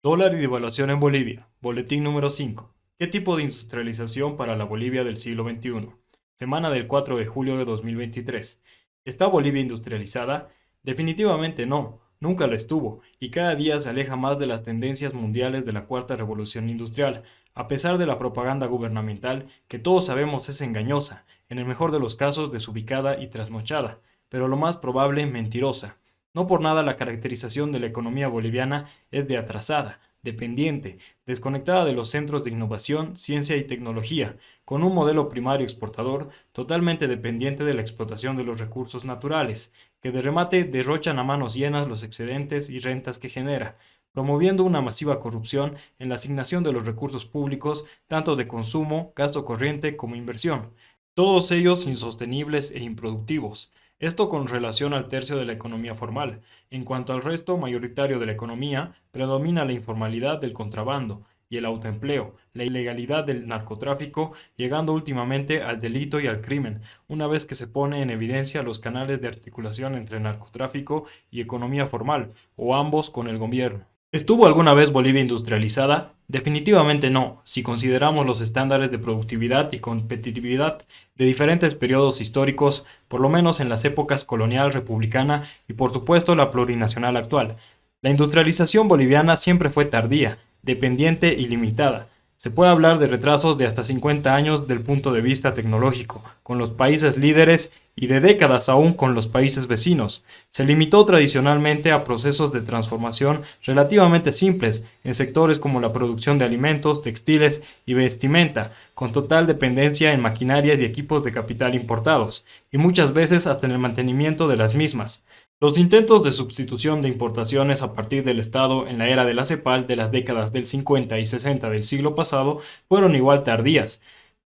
Dólar y devaluación en Bolivia. Boletín número 5. ¿Qué tipo de industrialización para la Bolivia del siglo XXI? Semana del 4 de julio de 2023. ¿Está Bolivia industrializada? Definitivamente no, nunca lo estuvo, y cada día se aleja más de las tendencias mundiales de la cuarta revolución industrial, a pesar de la propaganda gubernamental que todos sabemos es engañosa, en el mejor de los casos desubicada y trasnochada, pero lo más probable mentirosa. No por nada la caracterización de la economía boliviana es de atrasada, dependiente, desconectada de los centros de innovación, ciencia y tecnología, con un modelo primario exportador totalmente dependiente de la explotación de los recursos naturales, que de remate derrochan a manos llenas los excedentes y rentas que genera, promoviendo una masiva corrupción en la asignación de los recursos públicos, tanto de consumo, gasto corriente como inversión, todos ellos insostenibles e improductivos. Esto con relación al tercio de la economía formal. En cuanto al resto mayoritario de la economía, predomina la informalidad del contrabando y el autoempleo, la ilegalidad del narcotráfico, llegando últimamente al delito y al crimen, una vez que se pone en evidencia los canales de articulación entre narcotráfico y economía formal, o ambos con el gobierno. ¿Estuvo alguna vez Bolivia industrializada? Definitivamente no, si consideramos los estándares de productividad y competitividad de diferentes periodos históricos, por lo menos en las épocas colonial, republicana y por supuesto la plurinacional actual. La industrialización boliviana siempre fue tardía, dependiente y limitada. Se puede hablar de retrasos de hasta 50 años del punto de vista tecnológico, con los países líderes y de décadas aún con los países vecinos. Se limitó tradicionalmente a procesos de transformación relativamente simples en sectores como la producción de alimentos, textiles y vestimenta, con total dependencia en maquinarias y equipos de capital importados, y muchas veces hasta en el mantenimiento de las mismas. Los intentos de sustitución de importaciones a partir del Estado en la era de la CEPAL de las décadas del 50 y 60 del siglo pasado fueron igual tardías,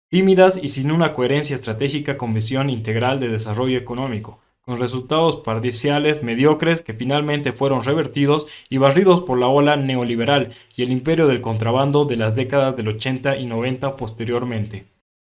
tímidas y sin una coherencia estratégica con visión integral de desarrollo económico, con resultados parciales mediocres que finalmente fueron revertidos y barridos por la ola neoliberal y el imperio del contrabando de las décadas del 80 y 90 posteriormente.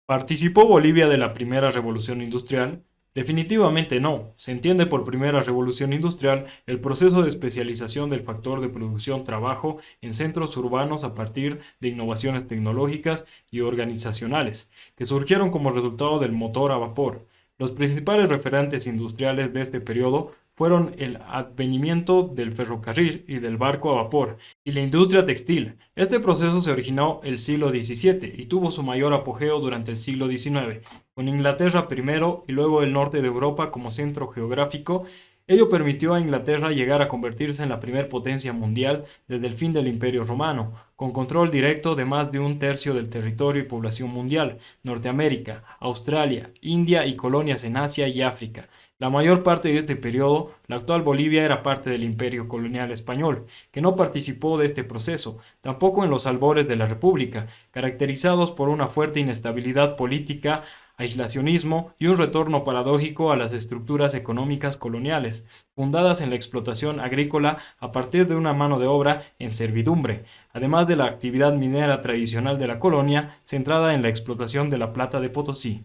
¿Participó Bolivia de la primera revolución industrial? Definitivamente no. Se entiende por primera revolución industrial el proceso de especialización del factor de producción trabajo en centros urbanos a partir de innovaciones tecnológicas y organizacionales, que surgieron como resultado del motor a vapor. Los principales referentes industriales de este periodo fueron el advenimiento del ferrocarril y del barco a vapor, y la industria textil. Este proceso se originó el siglo XVII y tuvo su mayor apogeo durante el siglo XIX, con Inglaterra primero y luego el norte de Europa como centro geográfico. Ello permitió a Inglaterra llegar a convertirse en la primer potencia mundial desde el fin del Imperio Romano, con control directo de más de un tercio del territorio y población mundial, Norteamérica, Australia, India y colonias en Asia y África. La mayor parte de este periodo, la actual Bolivia era parte del imperio colonial español, que no participó de este proceso, tampoco en los albores de la República, caracterizados por una fuerte inestabilidad política, aislacionismo y un retorno paradójico a las estructuras económicas coloniales, fundadas en la explotación agrícola a partir de una mano de obra en servidumbre, además de la actividad minera tradicional de la colonia, centrada en la explotación de la plata de Potosí.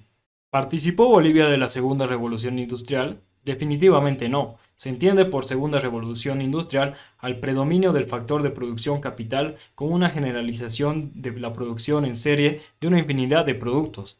¿Participó Bolivia de la Segunda Revolución Industrial? Definitivamente no. Se entiende por Segunda Revolución Industrial al predominio del factor de producción capital con una generalización de la producción en serie de una infinidad de productos.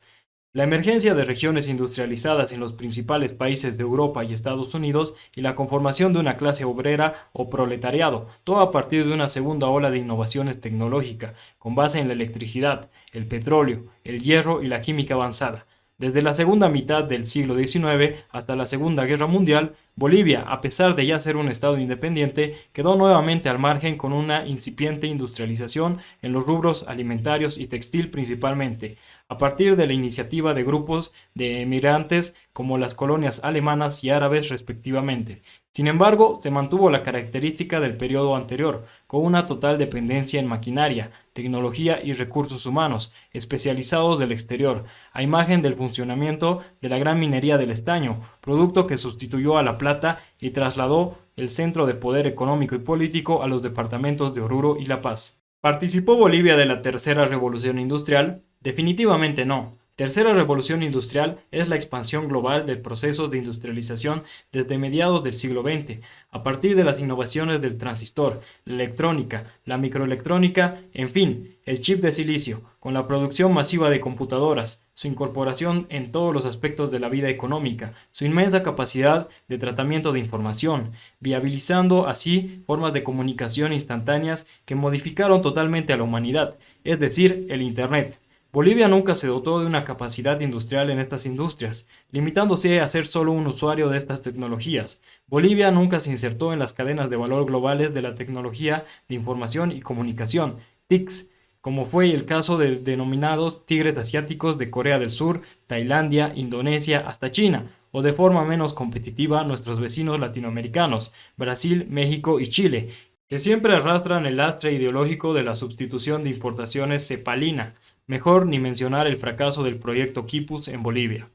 La emergencia de regiones industrializadas en los principales países de Europa y Estados Unidos y la conformación de una clase obrera o proletariado, todo a partir de una segunda ola de innovaciones tecnológicas con base en la electricidad, el petróleo, el hierro y la química avanzada. Desde la segunda mitad del siglo XIX hasta la Segunda Guerra Mundial, Bolivia, a pesar de ya ser un estado independiente, quedó nuevamente al margen con una incipiente industrialización en los rubros alimentarios y textil principalmente, a partir de la iniciativa de grupos de emigrantes como las colonias alemanas y árabes respectivamente. Sin embargo, se mantuvo la característica del periodo anterior, con una total dependencia en maquinaria, tecnología y recursos humanos, especializados del exterior, a imagen del funcionamiento de la gran minería del estaño, producto que sustituyó a la plata y trasladó el centro de poder económico y político a los departamentos de Oruro y La Paz. ¿Participó Bolivia de la Tercera Revolución Industrial? Definitivamente no. Tercera revolución industrial es la expansión global de procesos de industrialización desde mediados del siglo XX, a partir de las innovaciones del transistor, la electrónica, la microelectrónica, en fin, el chip de silicio, con la producción masiva de computadoras, su incorporación en todos los aspectos de la vida económica, su inmensa capacidad de tratamiento de información, viabilizando así formas de comunicación instantáneas que modificaron totalmente a la humanidad, es decir, el Internet. Bolivia nunca se dotó de una capacidad industrial en estas industrias, limitándose a ser solo un usuario de estas tecnologías. Bolivia nunca se insertó en las cadenas de valor globales de la tecnología de información y comunicación, TICs, como fue el caso de denominados tigres asiáticos de Corea del Sur, Tailandia, Indonesia, hasta China, o de forma menos competitiva nuestros vecinos latinoamericanos, Brasil, México y Chile, que siempre arrastran el lastre ideológico de la sustitución de importaciones cepalina. Mejor ni mencionar el fracaso del proyecto Quipus en Bolivia.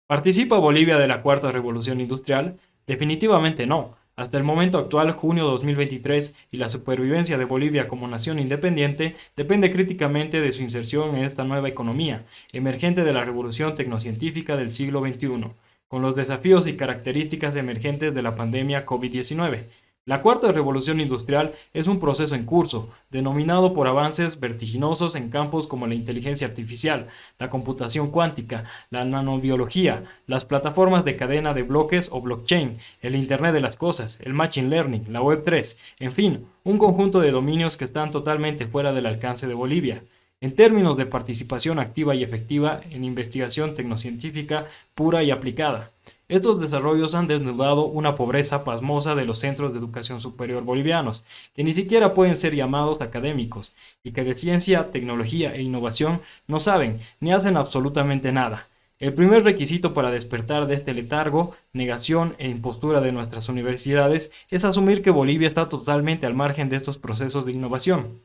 ¿Participa Bolivia de la Cuarta Revolución Industrial? Definitivamente no. Hasta el momento actual, junio 2023, y la supervivencia de Bolivia como nación independiente depende críticamente de su inserción en esta nueva economía, emergente de la revolución tecnocientífica del siglo XXI, con los desafíos y características emergentes de la pandemia COVID-19. La cuarta revolución industrial es un proceso en curso, denominado por avances vertiginosos en campos como la inteligencia artificial, la computación cuántica, la nanobiología, las plataformas de cadena de bloques o blockchain, el Internet de las cosas, el machine learning, la Web3, en fin, un conjunto de dominios que están totalmente fuera del alcance de Bolivia. En términos de participación activa y efectiva en investigación tecnocientífica pura y aplicada. Estos desarrollos han desnudado una pobreza pasmosa de los centros de educación superior bolivianos, que ni siquiera pueden ser llamados académicos, y que de ciencia, tecnología e innovación no saben ni hacen absolutamente nada. El primer requisito para despertar de este letargo, negación e impostura de nuestras universidades es asumir que Bolivia está totalmente al margen de estos procesos de innovación.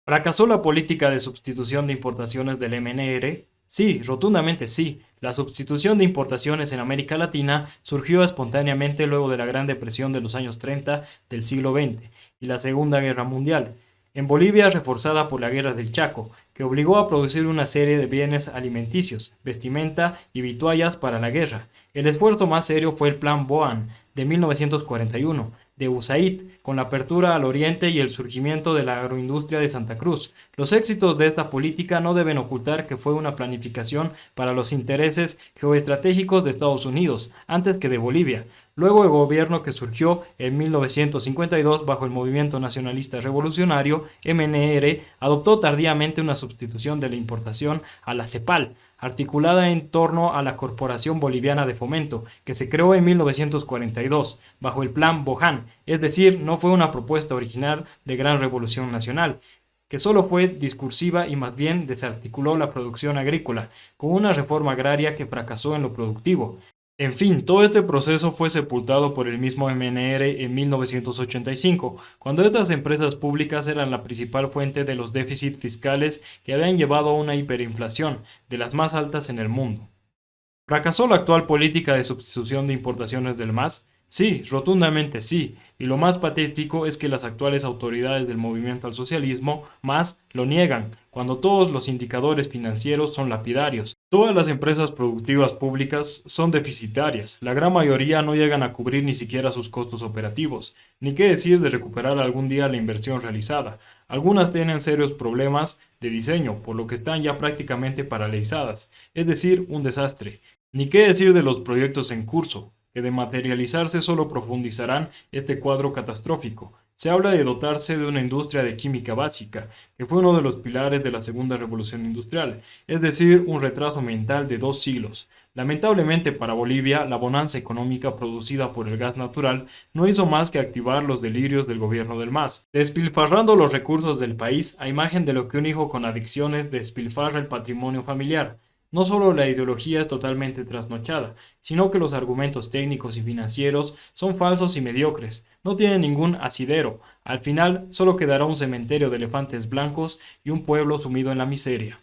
¿Fracasó la política de sustitución de importaciones del MNR? Sí, rotundamente sí. La sustitución de importaciones en América Latina surgió espontáneamente luego de la Gran Depresión de los años 30 del siglo XX y la Segunda Guerra Mundial. En Bolivia, reforzada por la Guerra del Chaco, que obligó a producir una serie de bienes alimenticios, vestimenta y vituallas para la guerra. El esfuerzo más serio fue el Plan Boan de 1941, de USAID, con la apertura al oriente y el surgimiento de la agroindustria de Santa Cruz. Los éxitos de esta política no deben ocultar que fue una planificación para los intereses geoestratégicos de Estados Unidos, antes que de Bolivia. Luego el gobierno que surgió en 1952 bajo el Movimiento Nacionalista Revolucionario, MNR, adoptó tardíamente una sustitución de la importación a la CEPAL, articulada en torno a la Corporación Boliviana de Fomento, que se creó en 1942, bajo el Plan Bohan, es decir, no fue una propuesta original de Gran Revolución Nacional, que solo fue discursiva y más bien desarticuló la producción agrícola, con una reforma agraria que fracasó en lo productivo. En fin, todo este proceso fue sepultado por el mismo MNR en 1985, cuando estas empresas públicas eran la principal fuente de los déficits fiscales que habían llevado a una hiperinflación, de las más altas en el mundo. ¿Fracasó la actual política de sustitución de importaciones del MAS? Sí, rotundamente sí, y lo más patético es que las actuales autoridades del movimiento al socialismo MAS lo niegan, cuando todos los indicadores financieros son lapidarios. Todas las empresas productivas públicas son deficitarias, la gran mayoría no llegan a cubrir ni siquiera sus costos operativos, ni qué decir de recuperar algún día la inversión realizada. Algunas tienen serios problemas de diseño, por lo que están ya prácticamente paralizadas, es decir, un desastre. Ni qué decir de los proyectos en curso, que de materializarse solo profundizarán este cuadro catastrófico. Se habla de dotarse de una industria de química básica, que fue uno de los pilares de la segunda revolución industrial, es decir, un retraso mental de 2 siglos. Lamentablemente para Bolivia, la bonanza económica producida por el gas natural no hizo más que activar los delirios del gobierno del MAS, despilfarrando los recursos del país a imagen de lo que un hijo con adicciones despilfarra el patrimonio familiar. No solo la ideología es totalmente trasnochada, sino que los argumentos técnicos y financieros son falsos y mediocres, no tienen ningún asidero, al final solo quedará un cementerio de elefantes blancos y un pueblo sumido en la miseria.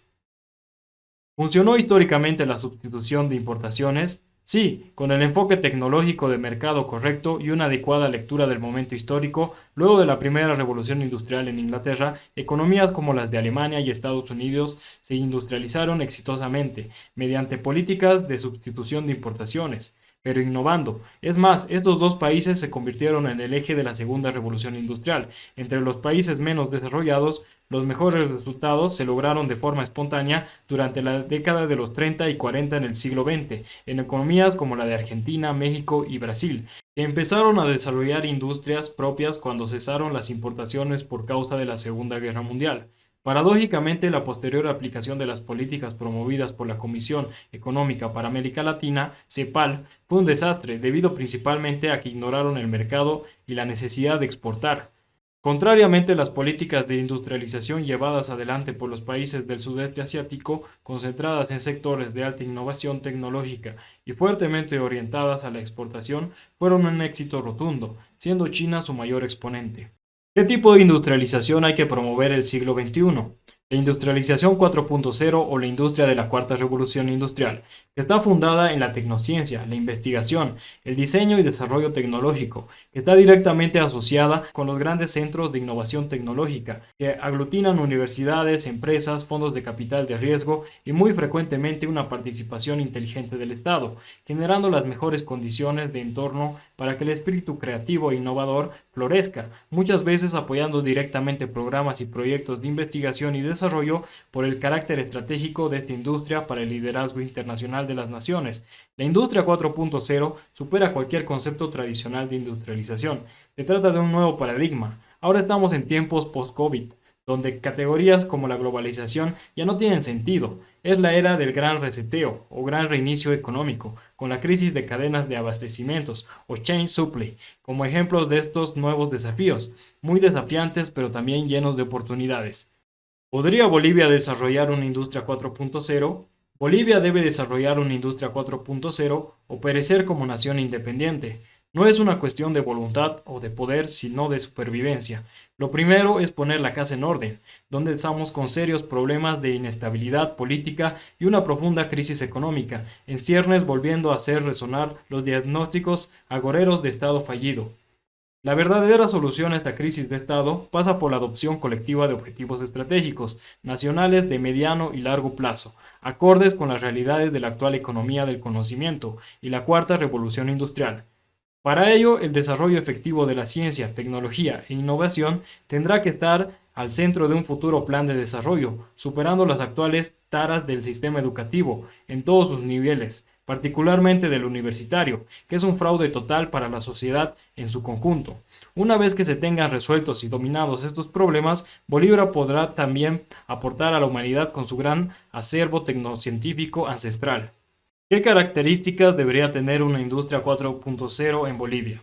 ¿Funcionó históricamente la sustitución de importaciones? Sí, con el enfoque tecnológico de mercado correcto y una adecuada lectura del momento histórico, luego de la primera revolución industrial en Inglaterra, economías como las de Alemania y Estados Unidos se industrializaron exitosamente mediante políticas de sustitución de importaciones, pero innovando. Es más, estos dos países se convirtieron en el eje de la segunda revolución industrial. Entre los países menos desarrollados, los mejores resultados se lograron de forma espontánea durante la década de los 30 y 40 en el siglo XX, en economías como la de Argentina, México y Brasil, que empezaron a desarrollar industrias propias cuando cesaron las importaciones por causa de la Segunda Guerra Mundial. Paradójicamente, la posterior aplicación de las políticas promovidas por la Comisión Económica para América Latina, CEPAL, fue un desastre debido principalmente a que ignoraron el mercado y la necesidad de exportar. Contrariamente, las políticas de industrialización llevadas adelante por los países del sudeste asiático, concentradas en sectores de alta innovación tecnológica y fuertemente orientadas a la exportación, fueron un éxito rotundo, siendo China su mayor exponente. ¿Qué tipo de industrialización hay que promover el siglo XXI? La industrialización 4.0 o la industria de la cuarta revolución industrial, que está fundada en la tecnociencia, la investigación, el diseño y desarrollo tecnológico, que está directamente asociada con los grandes centros de innovación tecnológica, que aglutinan universidades, empresas, fondos de capital de riesgo y muy frecuentemente una participación inteligente del Estado, generando las mejores condiciones de entorno para que el espíritu creativo e innovador florezca, muchas veces apoyando directamente programas y proyectos de investigación y desarrollo por el carácter estratégico de esta industria para el liderazgo internacional de las naciones. La industria 4.0 supera cualquier concepto tradicional de industrialización. Se trata de un nuevo paradigma. Ahora estamos en tiempos post-COVID, donde categorías como la globalización ya no tienen sentido. Es la era del gran reseteo o gran reinicio económico, con la crisis de cadenas de abastecimientos o chain supply, como ejemplos de estos nuevos desafíos, muy desafiantes pero también llenos de oportunidades. ¿Podría Bolivia desarrollar una industria 4.0? Bolivia debe desarrollar una industria 4.0 o perecer como nación independiente. No es una cuestión de voluntad o de poder, sino de supervivencia. Lo primero es poner la casa en orden, donde estamos con serios problemas de inestabilidad política y una profunda crisis económica, en ciernes volviendo a hacer resonar los diagnósticos agoreros de Estado fallido. La verdadera solución a esta crisis de Estado pasa por la adopción colectiva de objetivos estratégicos, nacionales de mediano y largo plazo, acordes con las realidades de la actual economía del conocimiento y la cuarta revolución industrial. Para ello, el desarrollo efectivo de la ciencia, tecnología e innovación tendrá que estar al centro de un futuro plan de desarrollo, superando las actuales taras del sistema educativo en todos sus niveles, particularmente del universitario, que es un fraude total para la sociedad en su conjunto. Una vez que se tengan resueltos y dominados estos problemas, Bolívar podrá también aportar a la humanidad con su gran acervo tecnocientífico ancestral. ¿Qué características debería tener una industria 4.0 en Bolivia?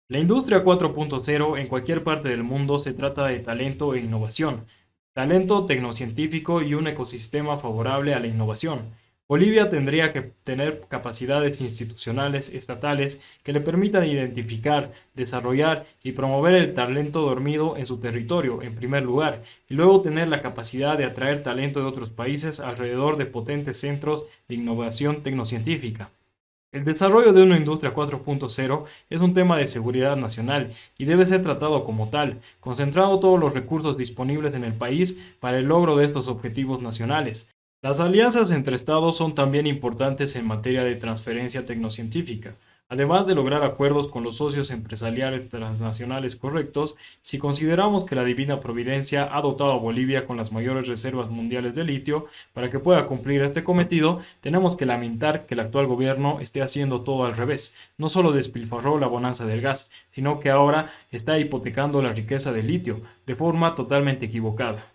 La industria 4.0 en cualquier parte del mundo se trata de talento e innovación, talento tecnocientífico y un ecosistema favorable a la innovación. Bolivia tendría que tener capacidades institucionales estatales que le permitan identificar, desarrollar y promover el talento dormido en su territorio, en primer lugar, y luego tener la capacidad de atraer talento de otros países alrededor de potentes centros de innovación tecnocientífica. El desarrollo de una industria 4.0 es un tema de seguridad nacional y debe ser tratado como tal, concentrando todos los recursos disponibles en el país para el logro de estos objetivos nacionales. Las alianzas entre estados son también importantes en materia de transferencia tecnocientífica. Además de lograr acuerdos con los socios empresariales transnacionales correctos, si consideramos que la divina providencia ha dotado a Bolivia con las mayores reservas mundiales de litio, para que pueda cumplir este cometido, tenemos que lamentar que el actual gobierno esté haciendo todo al revés. No solo despilfarró la bonanza del gas, sino que ahora está hipotecando la riqueza del litio de forma totalmente equivocada.